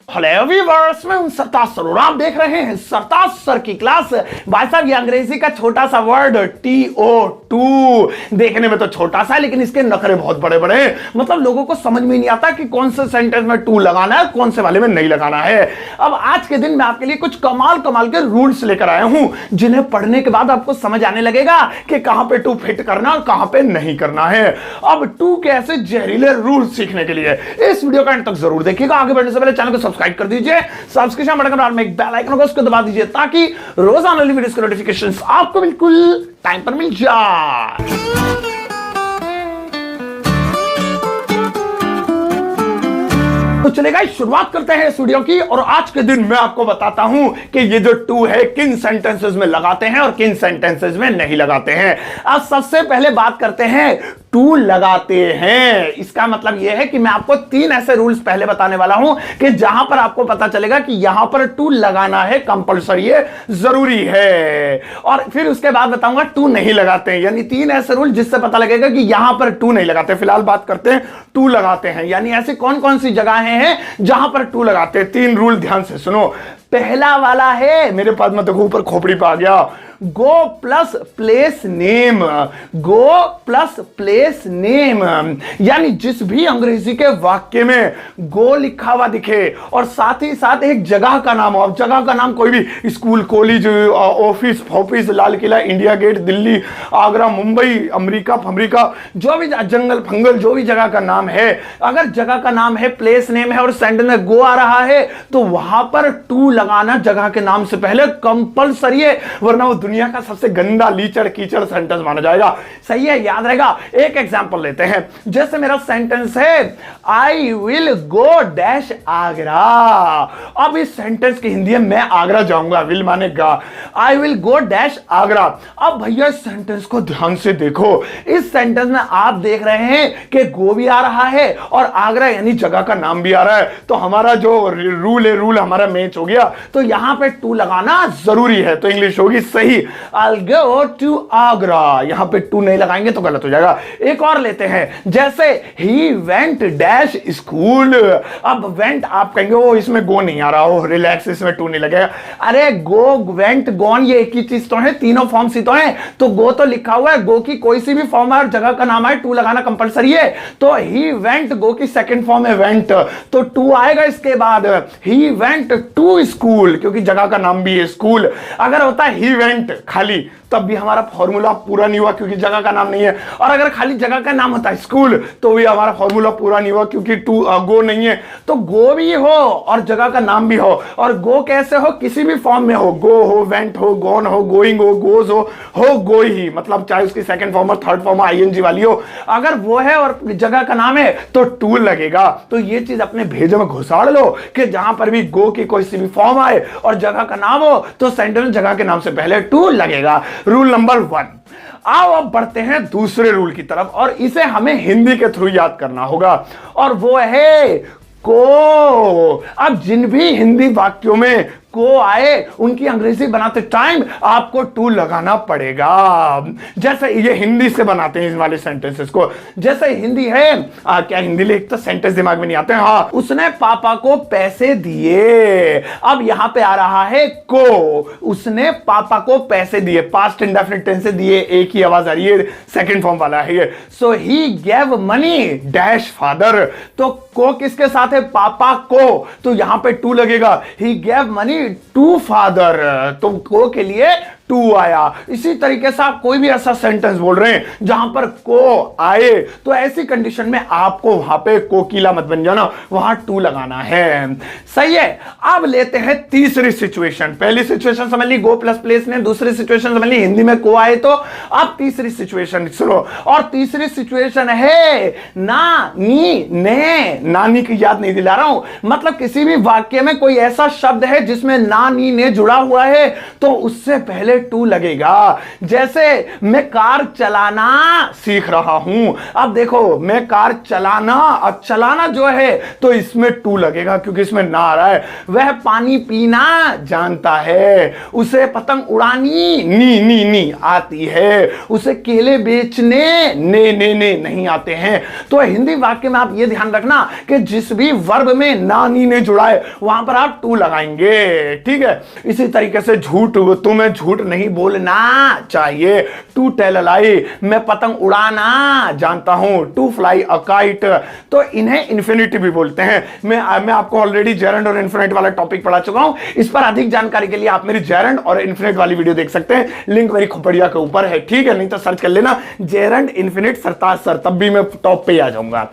Hello viewers, मैं हूं सरताज sir और आप देख रहे हैं सरताज सर की क्लास। भाई साहब, ये अंग्रेजी का छोटा सा वर्ड TO2 देखने में तो छोटा सा है, लेकिन इसके नखरे बहुत बड़े बड़े हैं। मतलब लोगों को समझ में नहीं आता कि कौन से सेंटेंस में टू लगाना है, कौन से वाले में नहीं लगाना है। अब आज के दिन मैं आपके लिए कुछ कमाल कमाल के रूल्स लेकर आया हूं, जिन्हें पढ़ने के बाद आपको समझ आने लगेगा कि कहां पे टू फिट करना और कहां पे नहीं करना है। अब टू के ऐसे जहरीले रूल्स सीखने के लिए इस वीडियो का अंत तक जरूर देखिएगा। आगे बढ़ने से पहले चैनल को सब्सक्राइब कर दीजिए, सब्सक्रिप्शन बटन के बाद में एक बेल आइकन होगा, उसको दबा दीजिए ताकि रोजाना वाली वीडियोस के नोटिफिकेशंस आपको बिल्कुल टाइम पर मिल जाए। तो चलेगा, शुरुआत करते हैं इस वीडियो की। और आज के दिन मैं आपको बताता हूं कि ये जो टू है किन सेंटेंसेस में लगाते हैं और किन सेंटेंसेस में नहीं लगाते हैं। अब सबसे पहले बात करते हैं टू लगाते हैं। इसका मतलब यह है कि मैं आपको तीन ऐसे रूल्स पहले बताने वाला हूं कि जहां पर आपको पता चलेगा कि यहां पर टू लगाना है, कंपलसरी है, जरूरी है। और फिर उसके बाद बताऊंगा टू नहीं लगाते हैं, यानी तीन ऐसे रूल जिससे पता लगेगा कि यहां पर टू नहीं लगाते। फिलहाल बात करते हैं टू लगाते हैं, यानी ऐसी कौन कौन सी जगहें हैं जहां पर टू लगाते हैं। तीन रूल ध्यान से सुनो। पहला वाला है, मेरे पास में देखो ऊपर खोपड़ी पे आ गया, गो प्लस प्लेस नेम। गो प्लस प्लेस नेम, यानी जिस भी अंग्रेजी के वाक्य में गो लिखा हुआ दिखे और साथ ही साथ एक जगह का नाम हो। अब जगह का नाम कोई भी, school, college, office, Lal Qila, India gate, Delhi, Agra, Mumbai, America, जो भी जंगल फंगल जो भी जगह का नाम है, अगर जगह का नाम है, प्लेस नेम है और सेंटेंस में गो आ रहा है तो वहां पर टू लगाना जगह के नाम से पहले कंपलसरी है, वरना वो दुनिया का सबसे गंदा लीचड़ कीचड़ सेंटेंस माना जाएगा। सही है, याद रहेगा। एक एग्जांपल लेते हैं, जैसे मेरा सेंटेंस है I will go dash Agra. अब इस सेंटेंस की हिंदी है मैं आगरा जाऊंगा, विल माने गा, I will go dash Agra. अब भैया इस सेंटेंस को ध्यान से देखो। इस सेंटेंस में आप देख रहे हैं कि गो भी आ रहा है और आगरा यानी जगह का नाम भी आ रहा है, तो हमारा जो रूल है, रूल हमारा मैच हो गया। तो यहां पे टू लगाना जरूरी है, तो इंग्लिश होगी सही, I'll go to आगरा। यहां पे टू नहीं लगाएंगे तो गलत हो जाएगा। एक और लेते हैं, जैसे he went dash school। अब went आप कहेंगे वो इसमें गो नहीं आ रहा हो, रिलैक्स, इसमें टू नहीं लगेगा। अरे गो, वेंट, गॉन ये एक ही चीज तो है, तीनों फॉर्म सी तो है। तो गो तो लिखा हुआ है, गो की कोई सी भी फॉर्म है और जगह का नाम है, टू लगाना कंपलसरी है। तो he went, गो की सेकंड फॉर्म है वेंट, तो टू आएगा इसके बाद। he went to school, क्योंकि जगह का नाम भी है स्कूल। अगर होता है he went खाली, तब भी हमारा फॉर्मूला पूरा नहीं हुआ क्योंकि जगह का नाम नहीं है। और अगर खाली जगह का नाम होता है स्कूल तो भी हमारा फॉर्मूला पूरा नहीं हुआ क्योंकि टू गो नहीं है। तो गो भी हो और जगह का नाम भी हो, और गो कैसे हो, किसी भी फॉर्म में हो, गो हो, वेंट हो, गॉन हो, गोइंग हो, गोज हो गो ही, मतलब चाहे उसकी सेकंड फॉर्म और थर्ड फॉर्म ING वाली हो, अगर वो है और जगह का नाम है तो टू लगेगा। तो ये चीज अपने भेजे में घुसाड़ लो कि जहां पर भी गो की कोई सी भी फॉर्म आए और जगह का नाम हो तो सेंटेंस जगह के नाम से पहले टू लगेगा। Rule number 1। आओ अब बढ़ते हैं दूसरे रूल की तरफ, और इसे हमें हिंदी के थ्रू याद करना होगा, और वो है को। अब जिन भी हिंदी वाक्यों में को आए उनकी अंग्रेजी बनाते टाइम आपको टू लगाना पड़ेगा। जैसे ये हिंदी से बनाते हैं इन वाले सेंटेंसेस को, जैसे हिंदी है, क्या हिंदी लिख तो सेंटेंस दिमाग में नहीं आते हैं। हाँ, उसने पापा को पैसे दिए। अब यहां पे आ रहा है को, उसने पापा को पैसे दिए, पास्ट इंडेफिनिट टेंस से दिए, एक ही आवाज आ रही है, सेकंड फॉर्म वाला है ये। So he gave money dash father. तो को किसके साथ है, पापा को, तो यहां पे टू लगेगा। He gave money to father, तो को के लिए टू आया। इसी तरीके से आप कोई भी ऐसा सेंटेंस बोल रहे हैं जहां पर को आए तो ऐसी कंडीशन में आपको वहां पे कोकिला मत बन जाना, वहां टू लगाना है। सही है। अब लेते हैं तीसरी सिचुएशन। पहली सिचुएशन समझ ली, गो प्लस प्लेस ने। दूसरी सिचुएशन समझ ली, हिंदी में को आए तो। अब तीसरी सिचुएशन सुनो, और तीसरी सिचुएशन है ना, नी, ने। नानी की याद नहीं दिला रहा हूं, मतलब किसी भी वाक्य में कोई ऐसा शब्द है जिसमें ना, नी, ने जुड़ा हुआ है तो उससे पहले टू लगेगा। जैसे मैं कार चलाना सीख रहा हूं, अब देखो मैं कार चलाना, और चलाना जो है तो इसमें टू लगेगा क्योंकि इसमें ना आ रहा है। वह पानी पीना जानता है, उसे पतंग उड़ानी नी नी नी आती है, उसे केले बेचने ने नहीं आते हैं। तो हिंदी वाक्य में आप ये ध्यान रखना कि जिस भी वर्ब में ना नी ने जुड़ा है वहां पर आप टू लगाएंगे, ठीक है। इसी तरीके से झूठ, तुम्हें झूठ नहीं बोलना चाहिए, टू टेल अ लाई। मैं पतंग उड़ाना जानता हूं, टू फ्लाई अ काइट। तो इन्हें इन्फिनिटी भी बोलते हैं। मैं आपको ऑलरेडी जेरेंड और इन्फिनिट वाला टॉपिक पढ़ा चुका हूं। इस पर अधिक जानकारी के लिए आप मेरी जेरेंड और इन्फिनिट वाली वीडियो देख सकते हैं, लिंक मेरी खोपड़िया के ऊपर है, ठीक है। नहीं तो सर्च कर लेना जेरेंड इन्फिनिट सरताज सर, तब भी मैं टॉप पे आ जाऊंगा।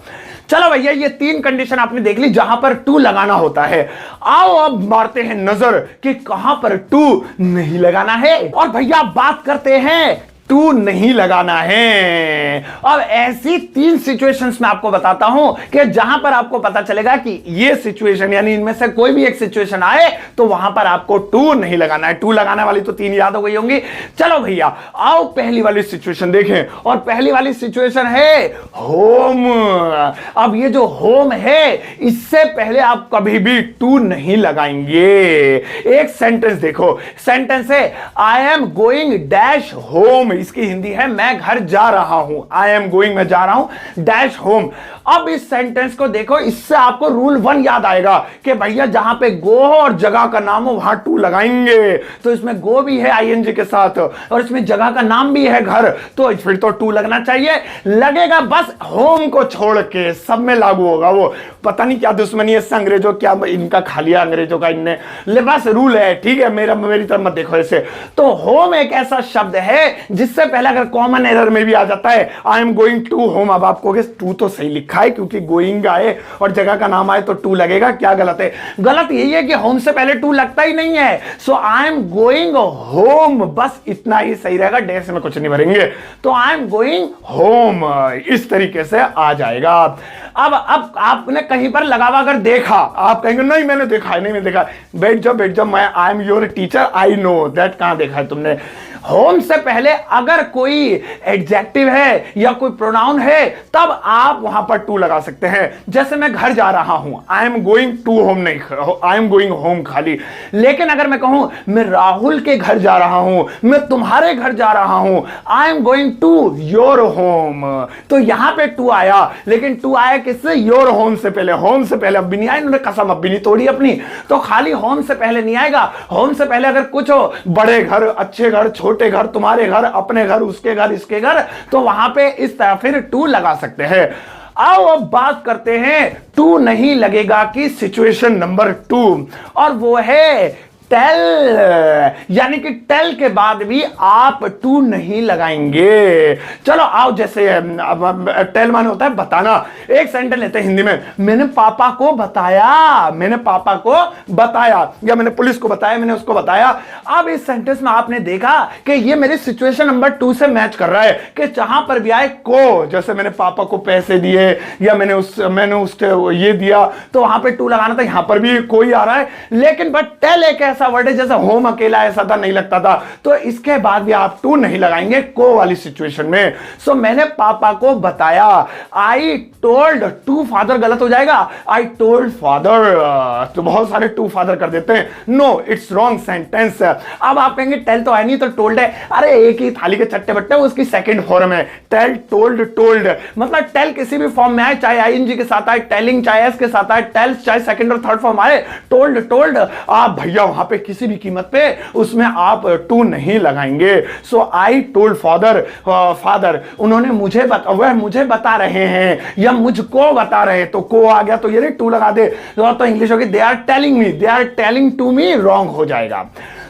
चलो भैया, ये तीन कंडीशन आपने देख ली जहां पर टू लगाना होता है। आओ अब मारते हैं नजर कि कहां पर टू नहीं लगाना है। और भैया बात करते हैं टू नहीं लगाना है। अब ऐसी तीन सिचुएशंस में आपको बताता हूं कि जहां पर आपको पता चलेगा कि ये सिचुएशन, यानी इनमें से कोई भी एक सिचुएशन आए तो वहां पर आपको टू नहीं लगाना है। टू लगाने वाली तो तीन याद हो गई होंगी। चलो भैया आओ पहली वाली सिचुएशन देखें, और पहली वाली सिचुएशन है होम। अब ये जो होम है इससे पहले आप कभी भी टू नहीं लगाएंगे। एक सेंटेंस देखो, सेंटेंस है I am going dash home, इसकी हिंदी है मैं घर जा रहा हूं। आई एम गोइंग, मैं जा रहा हूं डैश होम। अब इस सेंटेंस को देखो, इससे आपको रूल 1 याद आएगा कि भैया जहां पे गो हो और जगह का नाम हो वहां टू लगाएंगे। तो इसमें गो भी है आईएनजी के साथ और इसमें जगह का नाम भी है घर, तो फिर तो टू लगना चाहिए। लगेगा बस होम को छोड़ के, सब में लागू होगा वो। पता नहीं क्या दुश्मनी है इससे अंग्रेजों, क्या इनका खा लिया अंग्रेजों का इनने, ले बस रूल है, ठीक है। मेरी तरफ मत देखो इसे। तो होम एक ऐसा शब्द है जिससे पहले अगर कॉमन एरर में भी आ जाता है I am going to home, अब आपको टू तो सही लिखा है क्योंकि गोइंग आए और जगह का नाम आए तो टू लगेगा। क्या गलत है? गलत यही है कि होम से पहले टू लगता ही नहीं है। सो आई एम गोइंग होम, बस इतना ही सही रहेगा, डैश में कुछ नहीं भरेंगे। तो आई एम गोइंग होम इस तरीके से आ जाएगा। अब आपने कहीं पर लगा हुआ अगर देखा, आप कहेंगे नहीं मैंने देखा है, नहीं मैंने देखा। बैठ जाओ, मैं I am your teacher, I know that. कहां देखा है तुमने? होम से पहले अगर कोई एडजेक्टिव है या कोई प्रोनाउन है तब आप वहां पर टू लगा सकते हैं। जैसे मैं घर जा रहा हूं, I am going to home नहीं, आई एम गोइंग होम खाली। लेकिन अगर मैं कहूं मैं राहुल के घर जा रहा हूं, मैं तुम्हारे घर जा रहा हूं, I am going to your home, तो यहां पे टू आया। लेकिन टू आया किससे? योर होम से पहले। होम से पहले अब भी नहीं आया, इन्होंने कसम अब भी नहीं तोड़ी अपनी, तो खाली होम से पहले नहीं आएगा। होम से पहले अगर कुछ हो, बड़े घर, अच्छे घर, छोटे घर, तुम्हारे घर, अपने घर, उसके घर, इसके घर, तो वहां पे इस तरह फिर टू लगा सकते हैं। आओ अब बात करते हैं टू नहीं लगेगा की सिचुएशन नंबर 2, और वो है टेल। यानी कि टेल के बाद भी आप टू नहीं लगाएंगे। चलो आओ, जैसे टेल माने होता है बताना। एक सेंटेंस लेते हैं हिंदी में, मैंने पापा को बताया, मैंने पापा को बताया, या मैंने पुलिस को बताया, मैंने उसको बताया। अब इस सेंटेंस में आपने देखा कि ये मेरी सिचुएशन नंबर 2 से मैच कर रहा है कि जहां पर भी आए को, जैसे मैंने पापा को पैसे दिए या मैंने उसके ये दिया, तो वहां पे टू लगाना था। यहां पर भी कोई आ रहा है, लेकिन बट टेल एक ऐसा वर्ड है जैसे होम अकेला ऐसा था, नहीं लगता था, तो इसके बाद भी आप टू नहीं लगाएंगे को वाली सिचुएशन में। सो मैंने पापा को बताया, आई टोल्ड, टू फादर गलत हो जाएगा, आई टोल्ड फादर, तो बहुत सारे टू फादर कर देते हैं। No, it's wrong sentence. अब आप कहेंगे टेल तो है नहीं तो टोल्ड है। अरे एक ही थाली के चट्टे बट्टे, उसकी सेकंड फॉर्म है टेल, टोल्ड, टोल्ड। मतलब टेल किसी भी फॉर्म में आए, चाहे आईएनजी के साथ आए, टेलिंग चाहे एस के साथ आए, टेल्स चाहे सेकंड और थर्ड फॉर्म आए, टोल्ड, टोल्ड, आप भैया वहां पे किसी भी कीमत पे उसमें आप टू नहीं लगाएंगे। सो आई टोल्ड फादर, फादर उन्होंने मुझे वह मुझे बता रहे हैं या मुझको बता रहे, तो को आ गया तो ये नहीं टू लगा दे, तो इंग्लिश होगी they are telling me, they are telling to me, wrong हो जाएगा।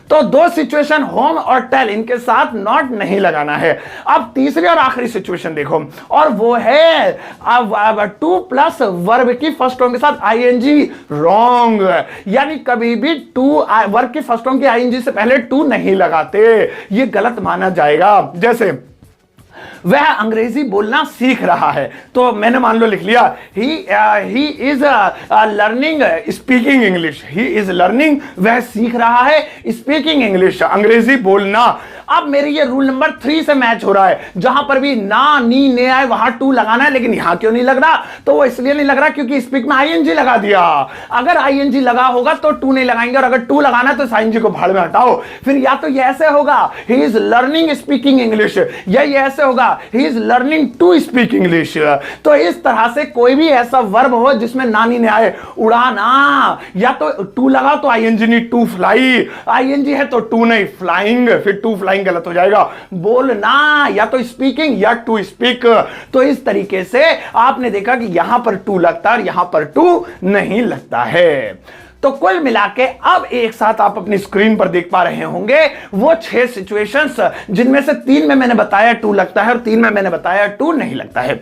तो दो सिचुएशन होम और टेल, इनके साथ नॉट नहीं लगाना है। अब तीसरी और आखिरी सिचुएशन देखो, और वो है अब टू प्लस वर्ब की फर्स्ट फॉर्म के साथ आईएनजी, रॉन्ग। यानी कभी भी टू वर्ब की फर्स्ट फॉर्म की आईएनजी से पहले टू नहीं लगाते, ये गलत माना जाएगा। जैसे वह अंग्रेजी बोलना सीख रहा है। तो मैंने मान लो लिख लिया ही is learning speaking English, he is learning, वह सीख रहा है स्पीकिंग इंग्लिश, अंग्रेजी बोलना। अब मेरे ये रूल नंबर 3 से मैच हो रहा है, जहां पर भी ना नी ने आए वहां टू लगाना है, लेकिन यहां क्यों नहीं लग रहा? तो वो इसलिए नहीं लग रहा क्योंकि स्पीक में आईएनजी लगा दिया। अगर आईएनजी लगा होगा तो टू नहीं लगाएंगे, और अगर टू लगाना है तो आईएनजी को भाड़ में हटाओ। फिर या तो ये ऐसे होगा he is learning speaking English, या ये ऐसे होगा he is learning to speak English. तो इस तरह से कोई भी ऐसा वर्ब हो जिसमें नानी ने आए, उड़ाना, या तो टू लगा तो आईएनजी नहीं, टू फ्लाई, आईएनजी है तो टू नहीं, फ्लाइंग, फिर टू फ्लाइंग गलत हो जाएगा। बोलना, या तो स्पीकिंग या टू स्पीक। तो इस तरीके से आपने देखा कि यहां पर टू लगता है और यहां पर टू नहीं लगता है। तो कुल मिला के अब एक साथ आप अपनी स्क्रीन पर देख पा रहे होंगे वो 6 सिचुएशंस, जिनमें से 3 में मैंने बताया टू लगता है और 3 में मैंने बताया टू नहीं लगता है।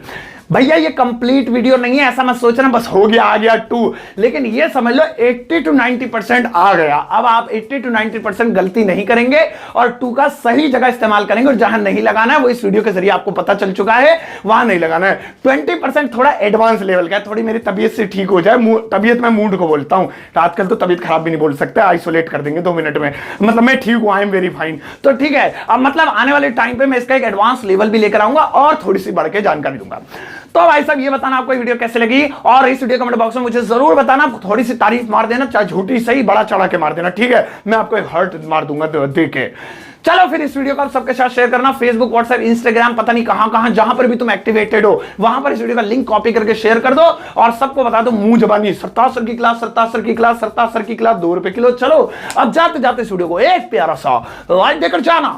भैया ये कंप्लीट वीडियो नहीं है, ऐसा मत सोचना बस हो गया आ गया टू, लेकिन ये समझ लो 80 to 90% आ गया। अब आप 80 to 90% गलती नहीं करेंगे और टू का सही जगह इस्तेमाल करेंगे, और जहां नहीं लगाना है वो इस वीडियो के जरिए आपको पता चल चुका है, वहां नहीं लगाना है। 20% थोड़ा एडवांस लेवल का है, थोड़ी मेरी तबीयत से ठीक हो जाए, तबीयत में मूड को बोलता हूं, आजकल तो तबीयत खराब भी नहीं बोल सकते, आइसोलेट कर देंगे 2 मिनट में, मतलब मैं ठीक हूं, आई एम वेरी फाइन। तो ठीक है, अब मतलब आने वाले टाइम पे मैं इसका एक एडवांस लेवल भी लेकर आऊंगा और थोड़ी सी बढ़ के जानकारी दूंगा। तो भाई साहब ये बताना आपको वीडियो कैसे लगी, और इस वीडियो कमेंट बॉक्स में मुझे जरूर बताना, थोड़ी सी तारीफ मार देना, चाहे झूठी सही, बड़ा चढ़ा के मार देना, ठीक है, मैं आपको एक हर्ट मार दूंगा देख के। चलो फिर इस वीडियो को आप सबके साथ शेयर करना, फेसबुक, व्हाट्सएप, इंस्टाग्राम, पता नहीं कहां कहां, जहां पर भी तुम एक्टिवेटेड हो वहां पर इस वीडियो का लिंक कॉपी करके शेयर कर दो, और सबको बता दो मुंह जबानी सरताज सर की क्लास, सरताज सर की क्लास, सरताज सर की क्लास 2 रुपए किलो। चलो अब जाते जाते इस वीडियो को एक प्यारा सा लाइक देकर जाना।